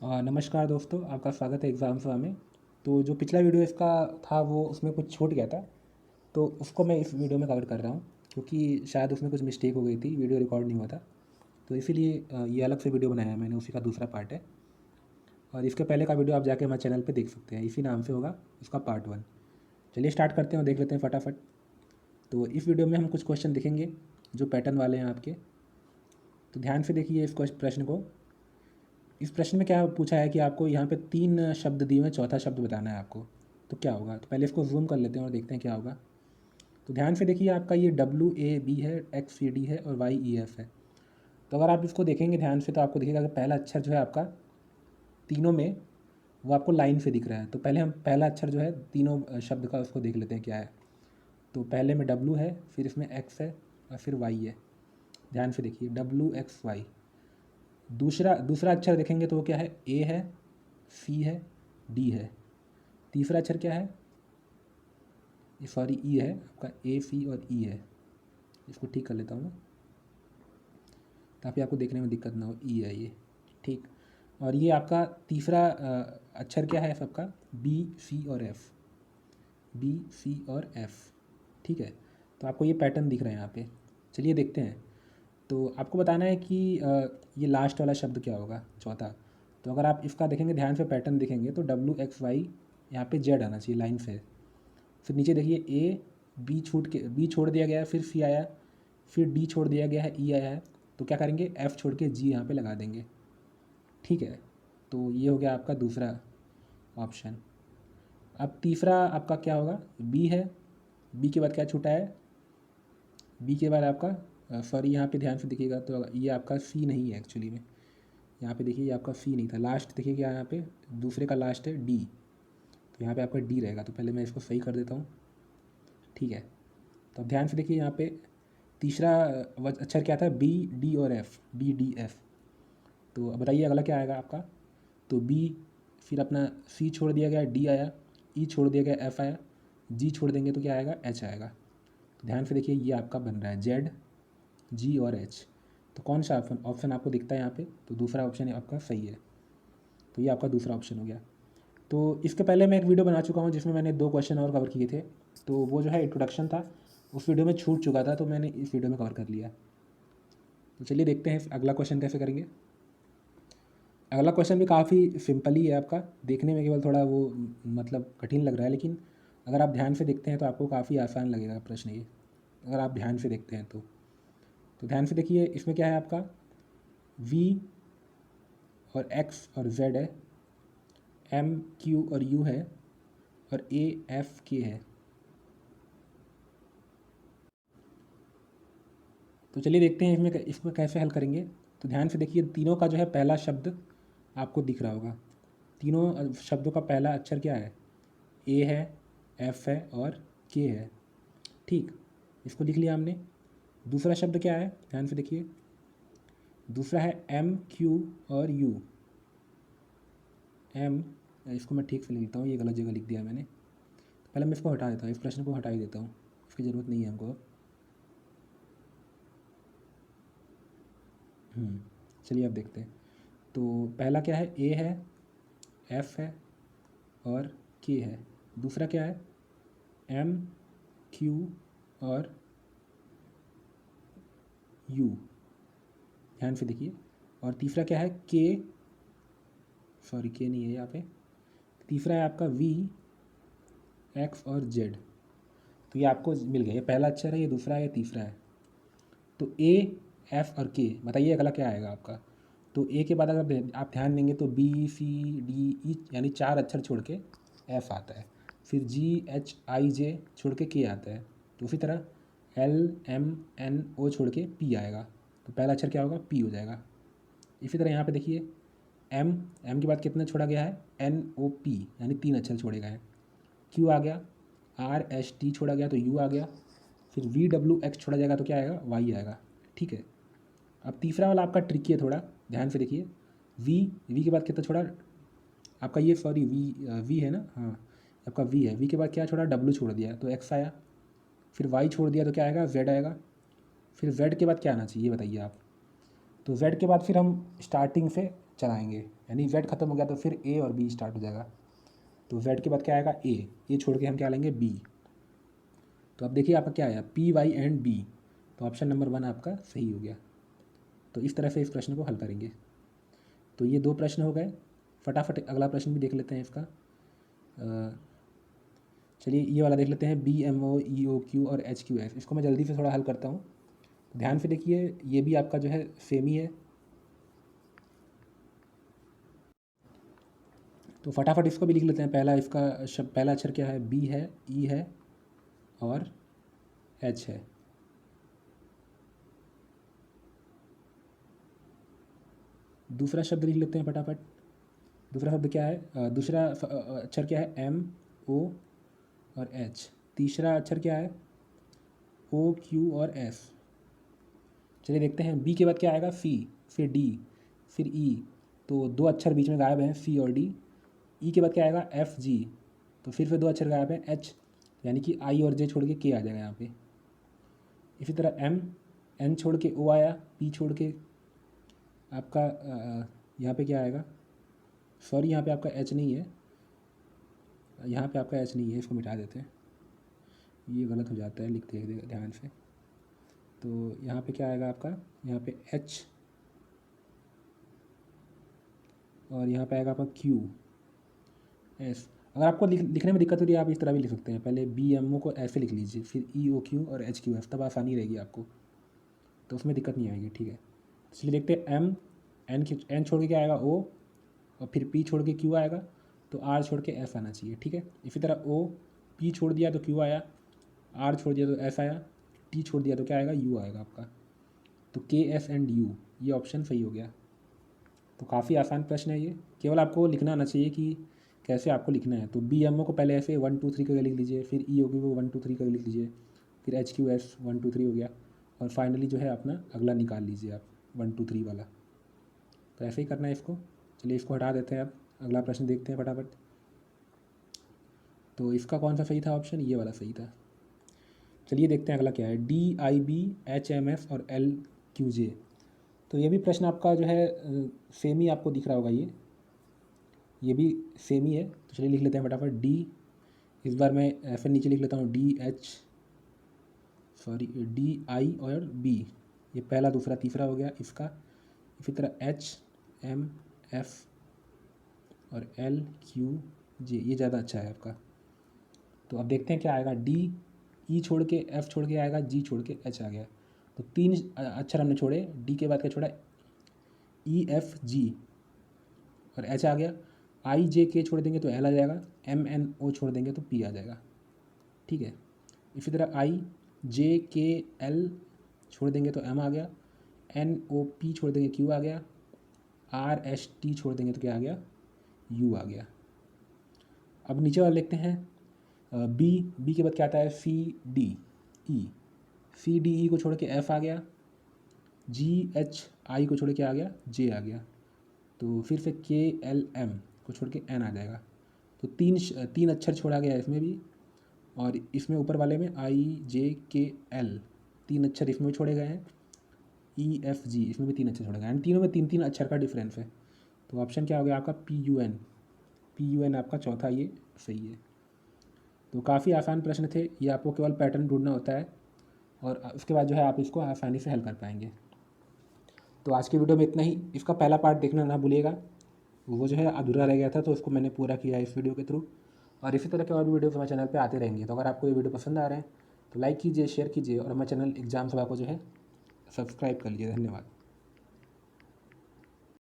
नमस्कार दोस्तों, आपका स्वागत है एग्ज़ाम सेवा में। तो जो पिछला वीडियो इसका था वो उसमें कुछ छूट गया था, तो उसको मैं इस वीडियो में कवर कर रहा हूँ क्योंकि शायद उसमें कुछ मिस्टेक हो गई थी, वीडियो रिकॉर्ड नहीं हुआ था। तो इसीलिए ये अलग से वीडियो बनाया है मैंने, उसी का दूसरा पार्ट है। और इसके पहले का वीडियो आप जाके हमारे चैनल पे देख सकते हैं, इसी नाम से होगा उसका पार्ट 1। चलिए स्टार्ट करते हैं और देख लेते हैं फटाफट। तो इस वीडियो में हम कुछ क्वेश्चन देखेंगे जो पैटर्न वाले हैं आपके। तो ध्यान से देखिए इस प्रश्न को। इस प्रश्न में क्या पूछा है कि आपको यहाँ पे 3 शब्द दिए हुए हैं, चौथा शब्द बताना है आपको। तो क्या होगा? तो पहले इसको ज़ूम कर लेते हैं और देखते हैं क्या होगा। तो ध्यान से देखिए, आपका ये WAB है, XCD है और YEF है। तो अगर आप इसको देखेंगे ध्यान से तो आपको दिखेगा कि पहला अक्षर जो है आपका तीनों में, वो आपको लाइन से दिख रहा है। तो पहले हम पहला अक्षर जो है तीनों शब्द का उसको देख लेते हैं क्या है। तो पहले में W है, फिर इसमें X है और फिर Y है। ध्यान से देखिए, WXY। दूसरा दूसरा अक्षर देखेंगे तो वो क्या है? A है, C है, D है। तीसरा अक्षर क्या है? सॉरी, E है आपका, AC और E है। इसको ठीक कर लेता हूँ मैं ताकि आपको देखने में दिक्कत ना हो। E है ये, ठीक। और ये आपका तीसरा अक्षर क्या है सबका? B, C और F। B, C और F, ठीक है। तो आपको ये पैटर्न दिख रहा है यहाँ पे। चलिए देखते हैं। तो आपको बताना है कि ये लास्ट वाला शब्द क्या होगा, चौथा। तो अगर आप इसका देखेंगे ध्यान से, पैटर्न देखेंगे तो WXY, यहाँ पे Z आना चाहिए लाइन से। फिर नीचे देखिए ए, बी छोड़ दिया गया है, फिर सी आया, फिर डी छोड़ दिया गया है, ई आया है। तो क्या करेंगे? एफ़ छोड़ के जी यहाँ पे लगा देंगे, ठीक है। तो ये हो गया आपका दूसरा ऑप्शन। अब तीसरा आपका क्या होगा? बी है। बी के बाद क्या छूटा है? बी के बाद आपका सॉरी, यहाँ पे ध्यान से देखिएगा तो ये आपका सी नहीं है एक्चुअली में। यहाँ पे देखिए, ये आपका सी नहीं था। लास्ट देखिए क्या यहाँ पे, दूसरे का लास्ट है डी। तो यहाँ पे आपका डी रहेगा। तो पहले मैं इसको सही कर देता हूँ, ठीक है। तो अब ध्यान से देखिए, यहाँ पे तीसरा अक्षर क्या था? बी, डी और एफ़, BDF। तो अब बताइए अगला क्या आएगा आपका? तो बी, फिर अपना सी छोड़ दिया गया, डी आया, ई छोड़ दिया गया, एफ आया, जी छोड़ देंगे तो क्या आएगा? एच आएगा। तो ध्यान से देखिए, ये आपका बन रहा है जेड, जी और एच। तो कौन सा ऑप्शन आपको दिखता है यहाँ पे? तो दूसरा ऑप्शन आपका सही है। तो ये आपका दूसरा ऑप्शन हो गया। तो इसके पहले मैं एक वीडियो बना चुका हूँ जिसमें मैंने 2 क्वेश्चन और कवर किए थे। तो वो जो है इंट्रोडक्शन था, उस वीडियो में छूट चुका था, तो मैंने इस वीडियो में कवर कर लिया। तो चलिए देखते हैं अगला क्वेश्चन कैसे करेंगे। अगला क्वेश्चन भी काफ़ी सिंपल ही है आपका, देखने में केवल थोड़ा वो मतलब कठिन लग रहा है, लेकिन अगर आप ध्यान से देखते हैं तो आपको काफ़ी आसान लगेगा प्रश्न ये, अगर आप ध्यान से देखते हैं तो ध्यान से देखिए, इसमें क्या है आपका? V और X और Z है, M, Q और U है, और A, F, K है। तो चलिए देखते हैं इसमें कैसे हल करेंगे। तो ध्यान से देखिए, तीनों का जो है पहला शब्द आपको दिख रहा होगा। तीनों शब्दों का पहला अक्षर क्या है? ए है, एफ है और के है, ठीक। इसको लिख लिया हमने। दूसरा शब्द क्या है? ध्यान से देखिए, दूसरा है एम, क्यू और यू। एम, इसको मैं ठीक से लिख देता हूँ, ये गलत जगह लिख दिया मैंने। तो पहले मैं इसको हटा देता हूँ, इस प्रश्न को हटा ही देता हूँ, इसकी ज़रूरत नहीं है हमको अब। चलिए अब देखते हैं। तो पहला क्या है? ए है, एफ है और के है। दूसरा क्या है? एम, क्यू और यू। ध्यान से देखिए। और तीसरा क्या है? के, सॉरी के नहीं है यहाँ पे। तीसरा है आपका V, X और Z। तो ये आपको मिल गया, ये पहला अक्षर है, ये दूसरा है, ये तीसरा है। तो A, F और K, बताइए अगला क्या आएगा आपका? तो A के बाद अगर आप ध्यान देंगे तो B, C, D, E यानी 4 अक्षर छोड़ के F आता है। फिर G, H, I, J छोड़ के K आता है। तो उसी तरह L, M, N, O छोड़ के P आएगा। तो पहला अक्षर क्या होगा? P हो जाएगा। इसी तरह यहाँ पे देखिए, एम के बाद कितना छोड़ा गया है? NOP, यानी 3 अक्षर छोड़े गए हैं। क्यू आ गया, RST छोड़ा गया तो यू आ गया, फिर VWX छोड़ा जाएगा तो क्या आएगा? वाई आएगा, ठीक है। अब तीसरा वाला आपका ट्रिकी है थोड़ा, ध्यान से देखिए। वी के बाद कितना छोड़ा आपका? ये सॉरी, वी है ना, हाँ आपका वी है। वी के बाद क्या छोड़ा? W छोड़ दिया तो X आया। फिर Y छोड़ दिया तो क्या आएगा? Z आएगा। फिर Z के बाद क्या आना चाहिए ये बताइए आप? तो Z के बाद फिर हम स्टार्टिंग से चलाएंगे, यानी z खत्म हो गया तो फिर a और b स्टार्ट हो जाएगा। तो z के बाद क्या आएगा a छोड़ के हम क्या लेंगे b। तो अब देखिए आपका क्या आया p y एंड b, तो ऑप्शन नंबर 1 आपका सही हो गया। तो इस तरह से इस प्रश्न को हल करेंगे। तो ये 2 प्रश्न हो गए। फटाफट अगला प्रश्न भी देख लेते हैं इसका। चलिए ये वाला देख लेते हैं, बी एम ओ ई ओ क्यू और एच क्यू एस। इसको मैं जल्दी से थोड़ा हल करता हूँ, ध्यान से देखिए। ये भी आपका जो है सेम ही है। तो फटाफट इसको भी लिख लेते हैं। पहला अक्षर क्या है, बी है, ई है और एच है। दूसरा शब्द लिख लेते हैं फटाफट। दूसरा शब्द क्या है, दूसरा अक्षर क्या है, एम ओ और एच। तीसरा अक्षर क्या है, ओ क्यू और एस। चलिए देखते हैं, बी के बाद क्या आएगा, सी, फिर डी, फिर ई। तो 2 अक्षर बीच में गायब हैं, सी और डी। ई के बाद क्या आएगा, एफ जी। तो फिर से 2 अक्षर गायब हैं, एच, यानी कि आई और जे छोड़ के के आ जाएगा यहाँ पे। इसी तरह एम, एन छोड़ के ओ आया, पी छोड़ के आपका यहाँ पे क्या आएगा, सॉरी यहाँ पे आपका एच नहीं है, यहाँ पे आपका एच नहीं है, इसको मिटा देते हैं, ये गलत हो जाता है लिखते हैं ध्यान से। तो यहाँ पे क्या आएगा आपका, यहाँ पे एच और यहाँ पे आएगा आपका क्यू एस। अगर आपको लिखने में दिक्कत हो रही है, आप इस तरह भी लिख सकते हैं, पहले बी एम ओ को ऐसे लिख लीजिए, फिर ई ओ क्यू और एच क्यू एफ, तब आसानी रहेगी आपको, तो उसमें दिक्कत नहीं आएगी। ठीक है, इसलिए देखते हैं, एम, एन छोड़ के क्या आएगा, ओ, और फिर पी छोड़ के क्यू आएगा, तो आर छोड़ के एस आना चाहिए। ठीक है, इसी तरह ओ, पी छोड़ दिया तो क्यू आया, आर छोड़ दिया तो एस आया, टी छोड़ दिया तो क्या आएगा, यू आएगा आपका। तो के एस एंड यू, ये ऑप्शन सही हो गया। तो काफ़ी आसान प्रश्न है ये, केवल आपको लिखना आना चाहिए कि कैसे आपको लिखना है। तो बी एम ओ को पहले ऐसे 1 2 3 करके लिख लीजिए, फिर ई ओ क्यू को 1 2 3 करके लिख लीजिए, फिर एच क्यू एस 1 2 3 हो गया, और फाइनली जो है अपना अगला निकाल लीजिए आप 1 2 3 वाला। तो ऐसे ही करना है इसको। चलिए इसको हटा देते हैं, अब अगला प्रश्न देखते हैं फटाफट। तो इसका कौन सा सही था ऑप्शन, ये वाला सही था। चलिए देखते हैं अगला क्या है, D I B H M F और एल क्यू जे। तो ये भी प्रश्न आपका जो है सेम ही आपको दिख रहा होगा, ये भी सेम ही है। तो चलिए लिख लेते हैं फटाफट, डी, इस बार मैं ऐसे नीचे लिख लेता हूँ, डी आई और बी, ये पहला दूसरा तीसरा हो गया इसका। इसी तरह एच एम एफ और एल क्यू जे, ये ज़्यादा अच्छा है आपका। तो अब देखते हैं क्या आएगा, डी, ई छोड़ के एफ छोड़ के आएगा, जी छोड़ के एच आ गया। तो 3 अक्षर हमने छोड़े, डी के बाद क्या छोड़ा, ई एफ जी और एच आ गया। आई जे के छोड़ देंगे तो एल आ जाएगा, एम एन ओ छोड़ देंगे तो पी आ जाएगा। ठीक है, इसी तरह आई जे के एल छोड़ देंगे तो एम आ गया, एन ओ पी छोड़ देंगे क्यू आ गया, आर एस टी छोड़ देंगे तो क्या आ गया, यू आ गया। अब नीचे वाला लिखते हैं, बी, बी के बाद क्या आता है, C D E, C D E को छोड़ के एफ आ गया, जी एच आई को छोड़ के आ गया, जे आ गया। तो फिर से के एल एम को छोड़ के एन आ जाएगा। तो तीन अक्षर छोड़ा गया इसमें भी, और इसमें ऊपर वाले में आई जे के एल, 3 अक्षर इसमें भी छोड़े गए हैं, ई एफ जी इसमें भी 3 अक्षर छोड़े गए हैं, तीनों में 3 अक्षर का डिफरेंस है। तो ऑप्शन क्या हो गया आपका, P U N, P U N आपका चौथा ये सही है। तो काफ़ी आसान प्रश्न थे ये, आपको केवल पैटर्न ढूंढना होता है और उसके बाद जो है आप इसको आसानी से हल कर पाएंगे। तो आज की वीडियो में इतना ही। इसका पहला पार्ट देखना ना भूलिएगा, वो जो है अधूरा रह गया था, तो उसको मैंने पूरा किया इस वीडियो के थ्रू। और इसी तरह के और भी वीडियोस हमारे चैनल पे आते रहेंगे। तो अगर आपको ये वीडियो पसंद आ रहे हैं तो लाइक कीजिए, शेयर कीजिए और हमारे चैनल एग्जाम सभा को जो है सब्सक्राइब कर लीजिए। धन्यवाद।